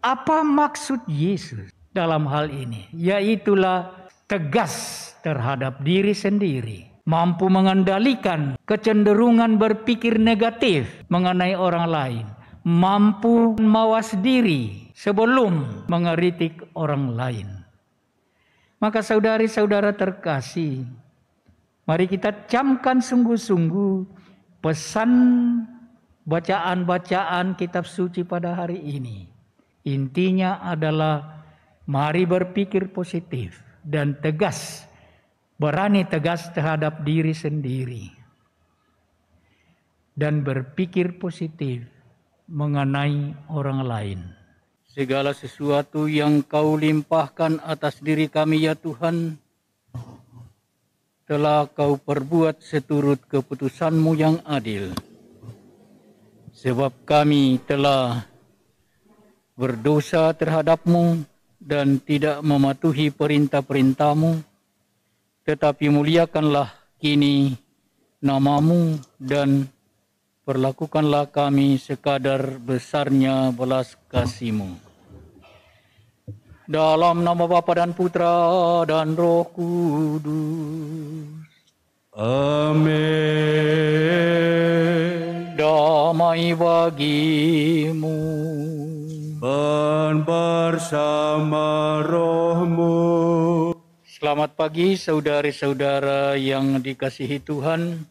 Apa maksud Yesus dalam hal ini? Yaitulah tegas terhadap diri sendiri. Mampu mengendalikan kecenderungan berpikir negatif mengenai orang lain. Mampu mawas diri sebelum mengeritik orang lain. Maka saudari-saudara terkasih, mari kita camkan sungguh-sungguh pesan bacaan-bacaan kitab suci pada hari ini. Intinya adalah mari berpikir positif dan tegas, berani tegas terhadap diri sendiri. Dan berpikir positif mengenai orang lain. Segala sesuatu yang Kau limpahkan atas diri kami ya Tuhan, telah Kau perbuat seturut keputusan-Mu yang adil. Sebab kami telah berdosa terhadap-Mu dan tidak mematuhi perintah-perintah-Mu, tetapi muliakanlah kini nama-Mu dan perlakukanlah kami sekadar besarnya belas kasih-Mu. Dalam nama Bapa dan Putra dan Roh Kudus. Amin. Damai bagimu Dan bersama rohmu. Selamat pagi saudari-saudara yang dikasihi Tuhan.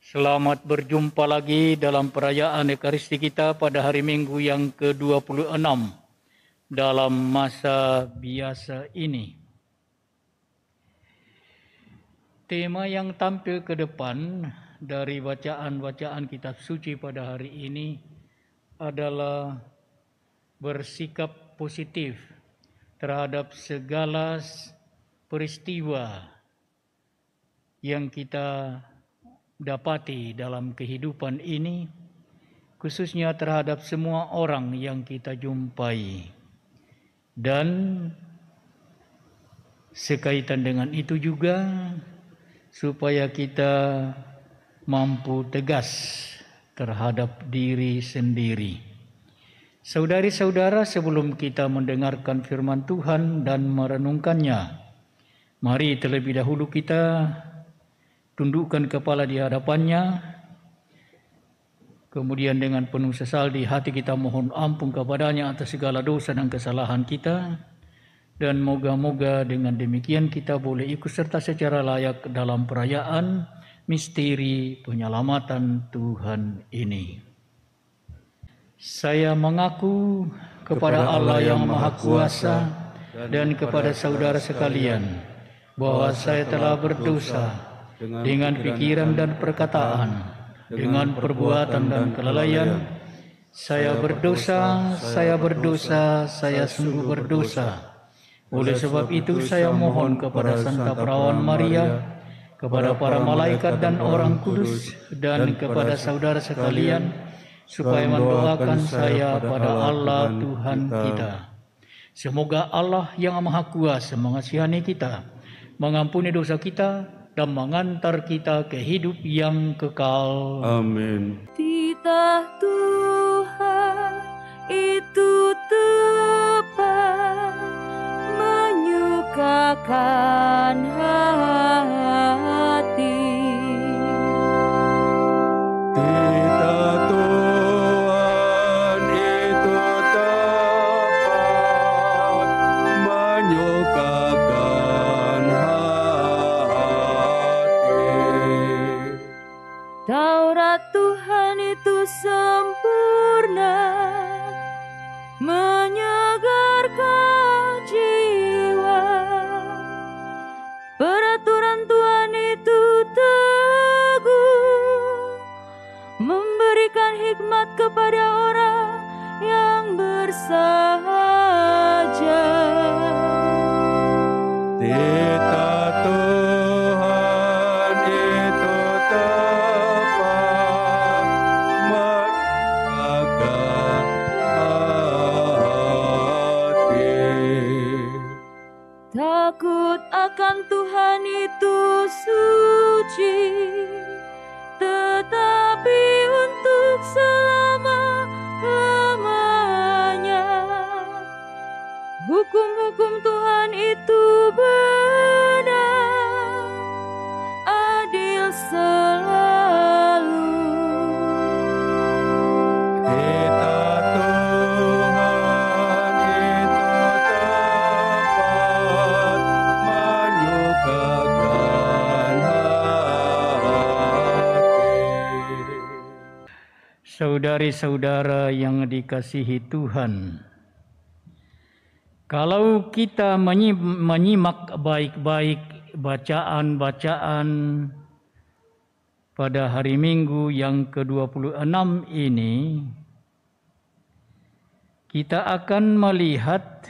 Selamat berjumpa lagi dalam perayaan Ekaristi kita pada hari Minggu yang ke-26 dalam masa biasa ini. Tema yang tampil ke depan dari bacaan-bacaan kitab suci pada hari ini adalah bersikap positif terhadap segala peristiwa yang kita dapati dalam kehidupan ini, khususnya terhadap semua orang yang kita jumpai. Dan sekaitan dengan itu juga supaya kita mampu tegas terhadap diri sendiri. Saudari-saudara, sebelum kita mendengarkan firman Tuhan dan merenungkannya, mari terlebih dahulu kita tundukkan kepala di hadapannya, kemudian dengan penuh sesal di hati kita mohon ampun kepadanya atas segala dosa dan kesalahan kita. Dan moga-moga dengan demikian kita boleh ikut serta secara layak dalam perayaan misteri penyelamatan Tuhan ini. Saya mengaku kepada Allah yang Maha Kuasa dan kepada saudara sekalian bahwa saya telah berdosa dengan pikiran dan perkataan, dengan perbuatan dan kelalaian. Saya berdosa, saya sungguh berdosa. Oleh sebab itu saya mohon kepada Santa Perawan Maria, kepada para malaikat dan orang kudus, dan kepada saudara sekalian, supaya mendoakan saya pada Allah Tuhan kita. Semoga Allah yang Maha Kuasa mengasihani kita, mengampuni dosa kita, dan mengantar kita ke hidup yang kekal. Amin. Titah Tuhan itu tepat, menyukakan hati. Titah Tuhan itu tepat, menyukakan hati. Taurat Tuhan itu sempurna, menyegarkan jiwa. Peraturan Tuhan itu teguh, memberikan hikmat kepada orang yang bersahaja. Titah Tuhan itu tepat, menyukakan hati. Takut akan Tuhan itu suci, tetapi untuk selama-lamanya. Saudari-saudara yang dikasihi Tuhan, kalau kita menyimak baik-baik bacaan-bacaan pada hari Minggu yang ke-26 ini, kita akan melihat,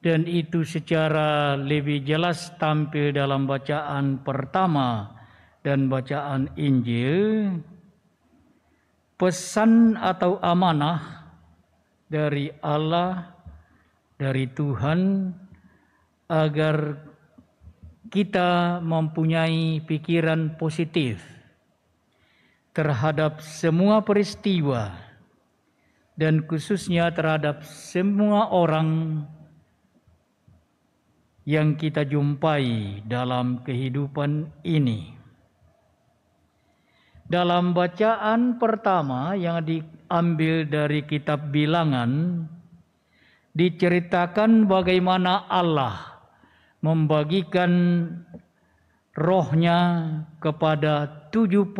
dan itu secara lebih jelas tampil dalam bacaan pertama dan bacaan Injil, pesan atau amanah dari Allah, dari Tuhan, agar kita mempunyai pikiran positif terhadap semua peristiwa dan khususnya terhadap semua orang yang kita jumpai dalam kehidupan ini. Dalam bacaan pertama yang diambil dari kitab Bilangan, diceritakan bagaimana Allah membagikan rohnya kepada 70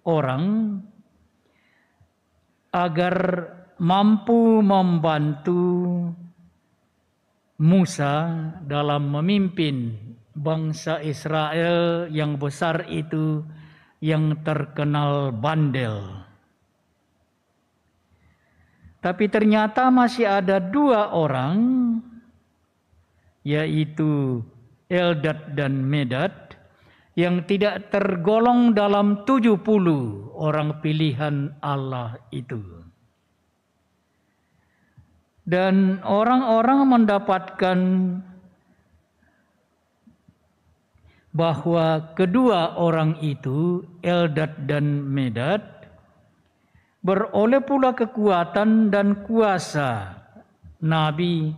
orang agar mampu membantu Musa dalam memimpin bangsa Israel yang besar itu, yang terkenal bandel. Tapi ternyata masih ada 2 orang, yaitu Eldad dan Medad, yang tidak tergolong dalam 70 orang pilihan Allah itu. Dan orang-orang mendapatkan bahwa kedua orang itu, Eldad dan Medad, beroleh pula kekuatan dan kuasa Nabi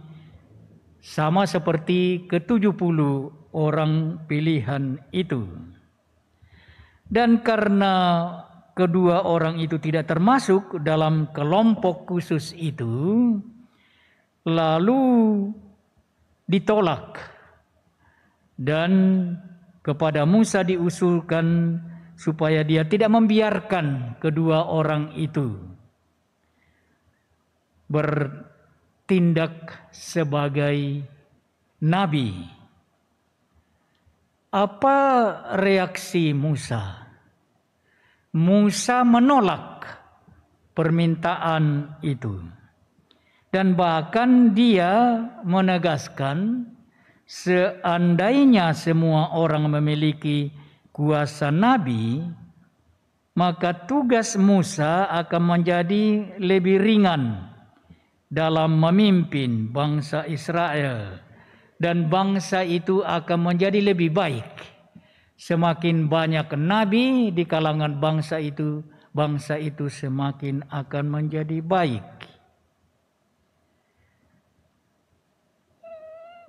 sama seperti ke-70 orang pilihan itu. Dan karena kedua orang itu tidak termasuk dalam kelompok khusus itu, lalu ditolak. Dan kepada Musa diusulkan supaya dia tidak membiarkan kedua orang itu bertindak sebagai nabi. Apa reaksi Musa? Musa menolak permintaan itu. Dan bahkan dia menegaskan, seandainya semua orang memiliki kuasa nabi, maka tugas Musa akan menjadi lebih ringan dalam memimpin bangsa Israel, dan bangsa itu akan menjadi lebih baik. Semakin banyak nabi di kalangan bangsa itu semakin akan menjadi baik.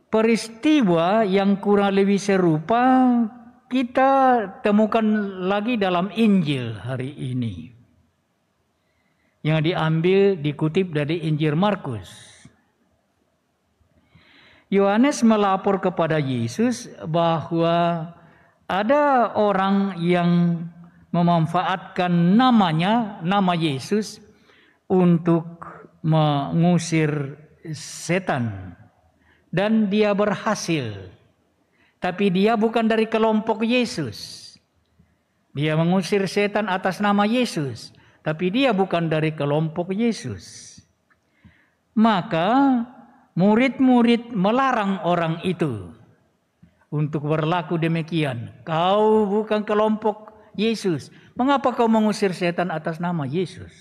Peristiwa yang kurang lebih serupa kita temukan lagi dalam Injil hari ini, yang dikutip dari Injil Markus. Yohanes melapor kepada Yesus bahwa ada orang yang memanfaatkan nama Yesus untuk mengusir setan, dan dia berhasil. Tapi dia bukan dari kelompok Yesus. Dia mengusir setan atas nama Yesus, tapi dia bukan dari kelompok Yesus. Maka murid-murid melarang orang itu untuk berlaku demikian. Kau bukan kelompok Yesus. Mengapa kau mengusir setan atas nama Yesus?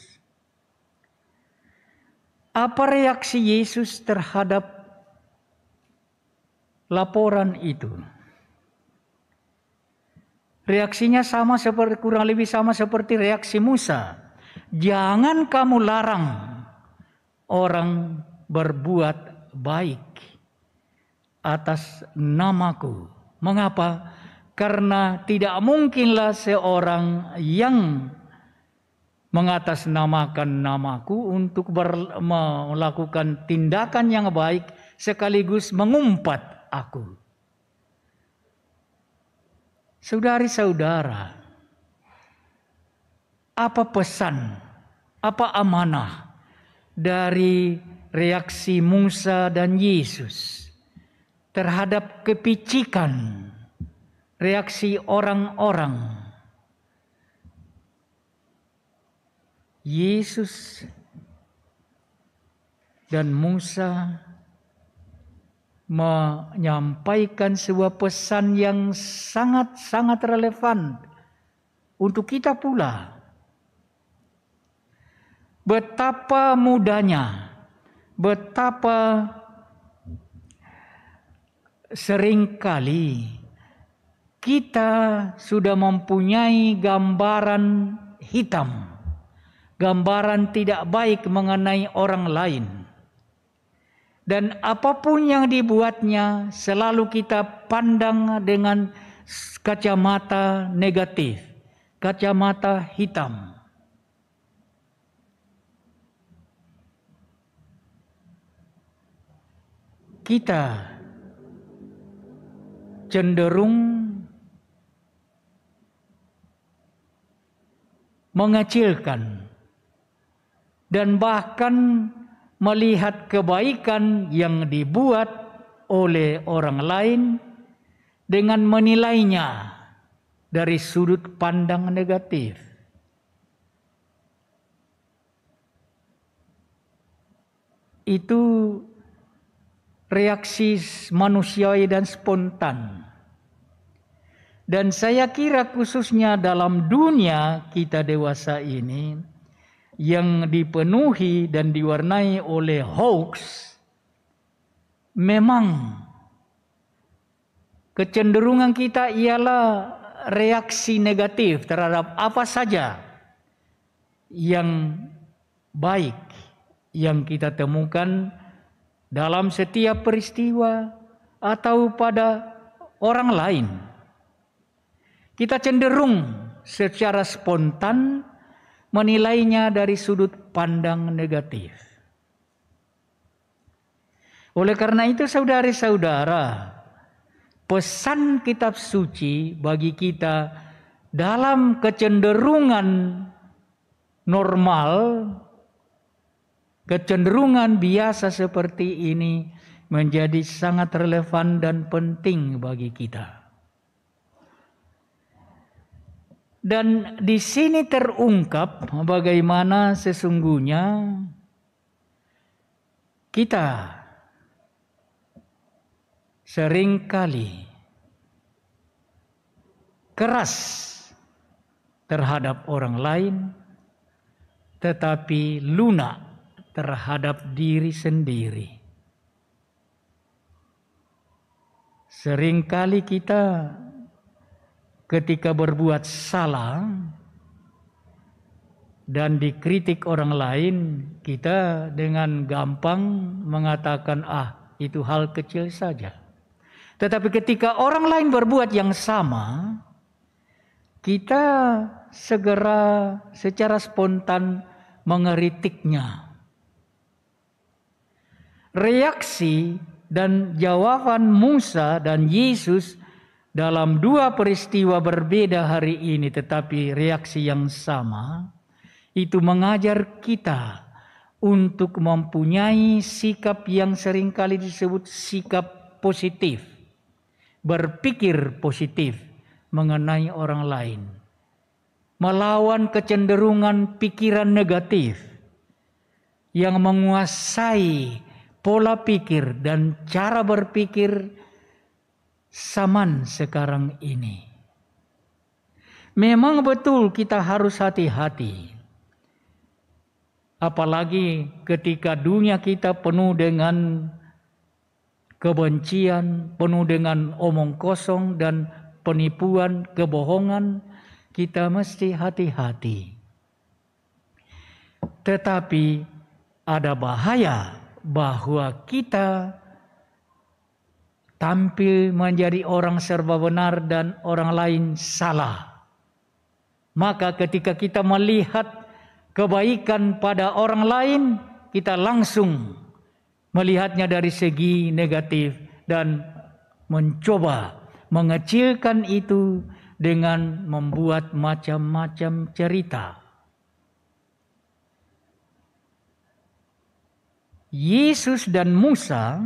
Apa reaksi Yesus terhadap laporan itu? Reaksinya kurang lebih sama seperti reaksi Musa. Jangan kamu larang orang berbuat baik atas namaku. Mengapa? Karena tidak mungkinlah seorang yang mengatasnamakan namaku untuk melakukan tindakan yang baik sekaligus mengumpat aku. Saudari-saudara, apa pesan, apa amanah dari reaksi Musa dan Yesus terhadap kepicikan reaksi orang-orang. Yesus dan Musa menyampaikan sebuah pesan yang sangat-sangat relevan untuk kita pula. Betapa mudahnya, betapa seringkali kita sudah mempunyai gambaran hitam, gambaran tidak baik mengenai orang lain. Dan apapun yang dibuatnya selalu kita pandang dengan kacamata negatif, kacamata hitam. Kita cenderung mengecilkan dan bahkan melihat kebaikan yang dibuat oleh orang lain dengan menilainya dari sudut pandang negatif. Itu reaksi manusiawi dan spontan. Dan saya kira khususnya dalam dunia kita dewasa ini yang dipenuhi dan diwarnai oleh hoax, memang kecenderungan kita ialah reaksi negatif terhadap apa saja yang baik yang kita temukan dalam setiap peristiwa atau pada orang lain. Kita cenderung secara spontan menilainya dari sudut pandang negatif. Oleh karena itu saudara-saudara, pesan kitab suci bagi kita dalam kecenderungan normal, kecenderungan biasa seperti ini menjadi sangat relevan dan penting bagi kita. Dan di sini terungkap bagaimana sesungguhnya kita seringkali keras terhadap orang lain, tetapi lunak terhadap diri sendiri. Seringkali kita ketika berbuat salah dan dikritik orang lain, kita dengan gampang mengatakan, itu hal kecil saja. Tetapi ketika orang lain berbuat yang sama, kita segera secara spontan mengeritiknya. Reaksi dan jawaban Musa dan Yesus dalam dua peristiwa berbeda hari ini, tetapi reaksi yang sama, itu mengajar kita untuk mempunyai sikap yang seringkali disebut sikap positif. Berpikir positif mengenai orang lain. Melawan kecenderungan pikiran negatif yang menguasai pola pikir dan cara berpikir zaman sekarang ini. Memang betul kita harus hati-hati. Apalagi ketika dunia kita penuh dengan kebencian, penuh dengan omong kosong dan penipuan, kebohongan, kita mesti hati-hati. Tetapi ada bahaya bahwa kita tampil menjadi orang serba benar dan orang lain salah. Maka ketika kita melihat kebaikan pada orang lain, kita langsung melihatnya dari segi negatif dan mencoba mengecilkan itu dengan membuat macam-macam cerita. Yesus dan Musa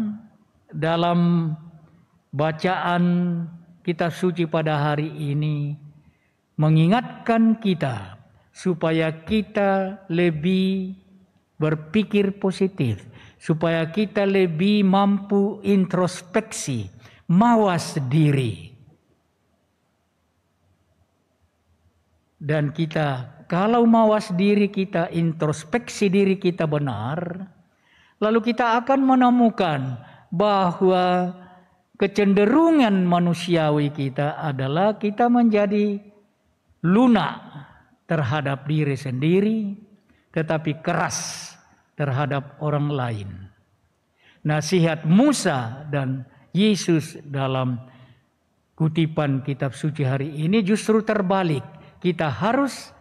dalam bacaan kitab suci pada hari ini mengingatkan kita supaya kita lebih berpikir positif, supaya kita lebih mampu introspeksi, mawas diri. Dan kita kalau mawas diri kita, introspeksi diri kita benar, lalu kita akan menemukan bahwa kecenderungan manusiawi kita adalah kita menjadi lunak terhadap diri sendiri, tetapi keras terhadap orang lain. Nasihat Musa dan Yesus dalam kutipan kitab suci hari ini justru terbalik. Kita harus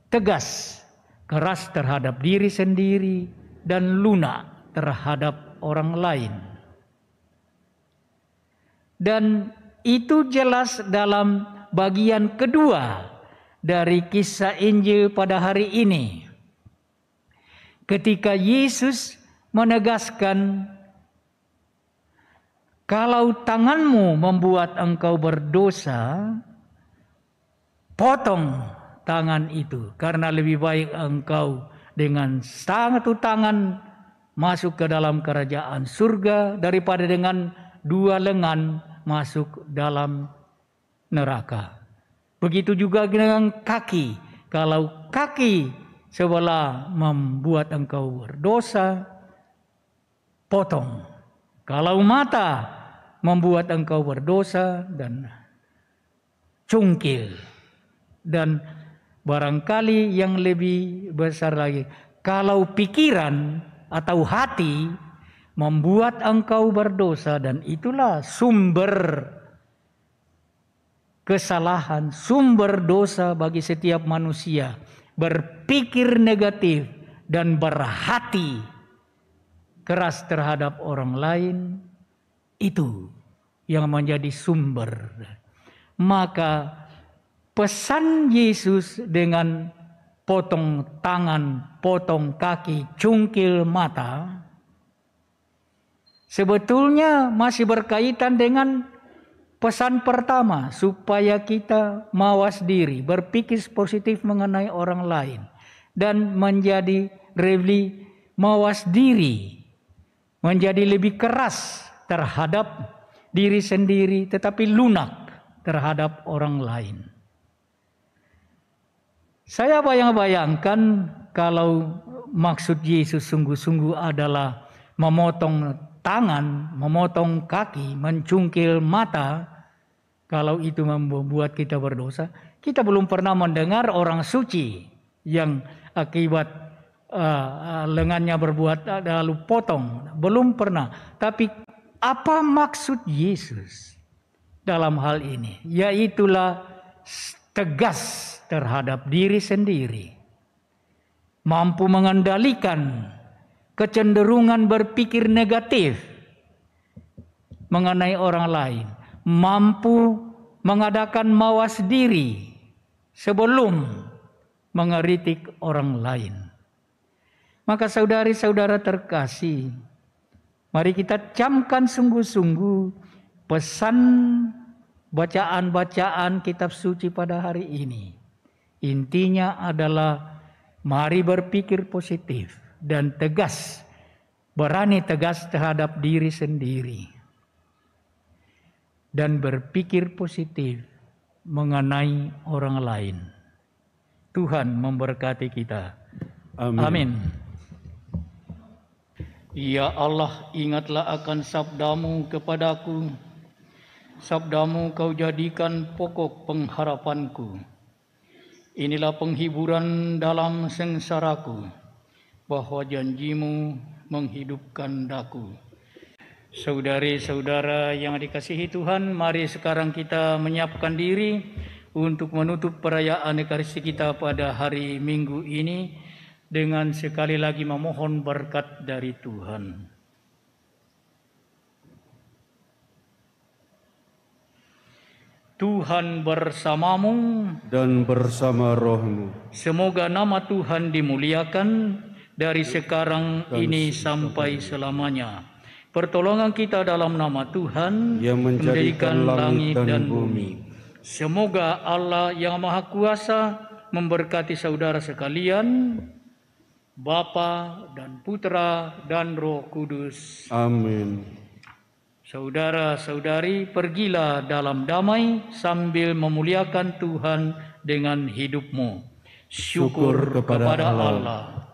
tegas, keras terhadap diri sendiri, dan lunak terhadap orang lain. Dan itu jelas dalam bagian kedua dari kisah Injil pada hari ini. Ketika Yesus menegaskan, kalau tanganmu membuat engkau berdosa, potong tangan itu, karena lebih baik engkau dengan satu tangan masuk ke dalam kerajaan surga daripada dengan dua lengan masuk dalam neraka. Begitu juga dengan kaki. Kalau kaki sebelah membuat engkau berdosa, potong. Kalau mata membuat engkau berdosa, dan cungkil. Dan barangkali yang lebih besar lagi, kalau pikiran atau hati membuat engkau berdosa, dan itulah sumber kesalahan, sumber dosa bagi setiap manusia. Berpikir negatif dan berhati keras terhadap orang lain, itu yang menjadi sumber. Maka pesan Yesus dengan potong tangan, potong kaki, cungkil mata, sebetulnya masih berkaitan dengan pesan pertama, supaya kita mawas diri, berpikir positif mengenai orang lain, dan menjadi lebih mawas diri, menjadi lebih keras terhadap diri sendiri, tetapi lunak terhadap orang lain. Saya bayangkan kalau maksud Yesus sungguh-sungguh adalah memotong tangan, memotong kaki, mencungkil mata, kalau itu membuat kita berdosa. Kita belum pernah mendengar orang suci yang akibat lengannya berbuat lalu potong. Belum pernah. Tapi apa maksud Yesus dalam hal ini? Yaitulah tegas terhadap diri sendiri, mampu mengendalikan kecenderungan berpikir negatif mengenai orang lain, mampu mengadakan mawas diri sebelum mengeritik orang lain. Maka saudari-saudara terkasih, mari kita camkan sungguh-sungguh pesan bacaan-bacaan kitab suci pada hari ini. Intinya adalah mari berpikir positif dan tegas, berani tegas terhadap diri sendiri, dan berpikir positif mengenai orang lain. Tuhan memberkati kita. Amin. Ya Allah, ingatlah akan sabdamu kepadaku. Sabdamu kau jadikan pokok pengharapanku. Inilah penghiburan dalam sengsaraku, bahwa janjimu menghidupkan daku. Saudari-saudara yang dikasihi Tuhan, mari sekarang kita menyiapkan diri untuk menutup perayaan Ekaristi kita pada hari Minggu ini dengan sekali lagi memohon berkat dari Tuhan. Tuhan bersamamu dan bersama rohmu. Semoga nama Tuhan dimuliakan dari sekarang ini sampai selamanya. Pertolongan kita dalam nama Tuhan yang menjadikan langit dan bumi. Semoga Allah yang Maha Kuasa memberkati saudara sekalian, Bapa dan Putra dan Roh Kudus. Amin. Saudara-saudari, pergilah dalam damai sambil memuliakan Tuhan dengan hidupmu. Syukur kepada Allah.